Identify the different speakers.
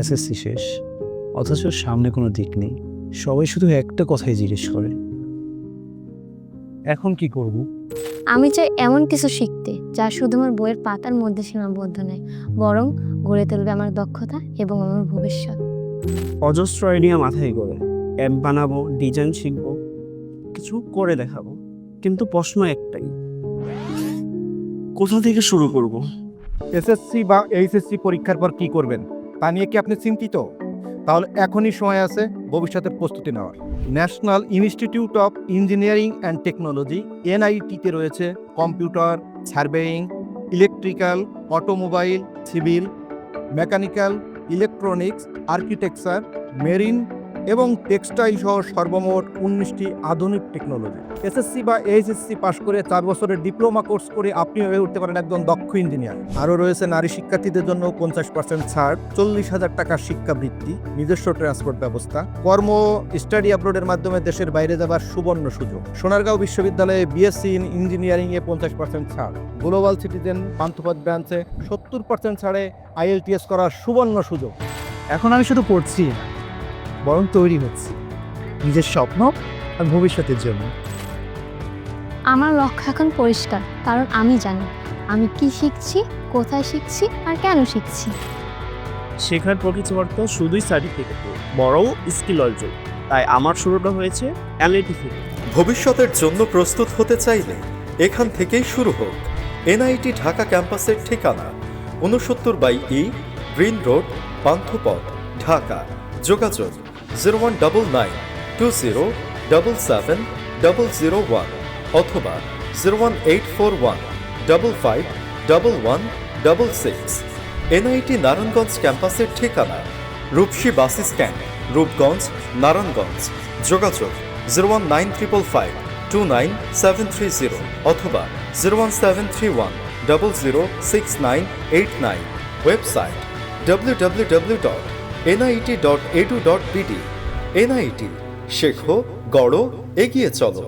Speaker 1: SSC শেষ, অথচ সামনে কোনো দিক নেই। সবাই শুধু একটা কথাই জিজ্ঞেস করে, এখন কি করব?
Speaker 2: আমি চাই এমন কিছু শিখতে যা শুধু আমার বইয়ের পাতার মধ্যে সীমাবদ্ধ নয়, বরং গড়ে তুলবে আমার দক্ষতা এবং আমার ভবিষ্যৎ।
Speaker 3: অজস্র আইডিয়া মাথায় করে অ্যাপ বানাবো, ডিজাইন শিখবো, কিছু করে দেখাবো, কিন্তু প্রশ্ন একটাই, কোথা থেকে শুরু করব?
Speaker 4: এসএসসি বা এইচএসসি পরীক্ষার পর কি করবেন তা নিয়ে কি আপনি চিন্তিত? তাহলে এখনই সময় আছে ভবিষ্যতের প্রস্তুতি নেওয়ার। National institute of engineering and technology এনআইটিতে রয়েছে computer, surveying, electrical, automobile, civil, mechanical, electronics, architecture, marine এবং টেক্সটাইল সহ সর্বমোট 19টি আধুনিক টেকনোলজি। এসএসসি বা এইচএসসি পাশ করে 4 বছরের ডিপ্লোমা কোর্স করে আপনি হয়ে উঠতে পারেন একজন দক্ষ ইঞ্জিনিয়ার। আরও রয়েছে নারী শিক্ষার্থীদের জন্য 50% ছাড়, 40,000 টাকার শিক্ষাবৃত্তি, নিজস্ব ট্রান্সপোর্ট ব্যবস্থা, কর্ম স্টাডি আপলোডের মাধ্যমে দেশের বাইরে যাবার সুবর্ণ সুযোগ। সোনারগাঁও বিশ্ববিদ্যালয়ে বিএসসি ইন ইঞ্জিনিয়ারিংয়ে 50% ছাড়, গ্লোবাল সিটিজেন পান্থপথ ব্রাঞ্চে 70% ছাড়ে আইএলটিএস করার সুবর্ণ সুযোগ।
Speaker 1: এখন আমি শুধু পড়ছি না, বরং তৈরি হচ্ছি নিজের স্বপ্ন আর ভবিষ্যতের জন্য।
Speaker 2: আমার লক্ষ্য এখন পরিষ্কার, কারণ আমি জানি আমি কি শিখছি, কোথায় শিখছি আর কেন শিখছি।
Speaker 3: শেখার প্রকৃত অর্থ শুধুই সার্টিফিকেট বড় স্কিল অর্জন। তাই আমার শুরুটা হয়েছে এনআইটি থেকে।
Speaker 5: ভবিষ্যতের জন্য প্রস্তুত হতে চাইলে এখান থেকেই শুরু হোক। এনআইটি ঢাকা ক্যাম্পাসের ঠিকানা 69/E green road, Panthapath, Dhaka. যোগাযোগ 019920770001 অথবা 01841551166। এনআইটি নারায়ণগঞ্জ ক্যাম্পাসের ঠিকানা রূপসী বাস স্ট্যান্ড, রূপগঞ্জ, নারায়ণগঞ্জ। যোগাযোগ 01955297330 অথবা 01731006989। Website www.nit.edu.bd। এনআইটি শেখো, গড়ো, এগিয়ে চলো।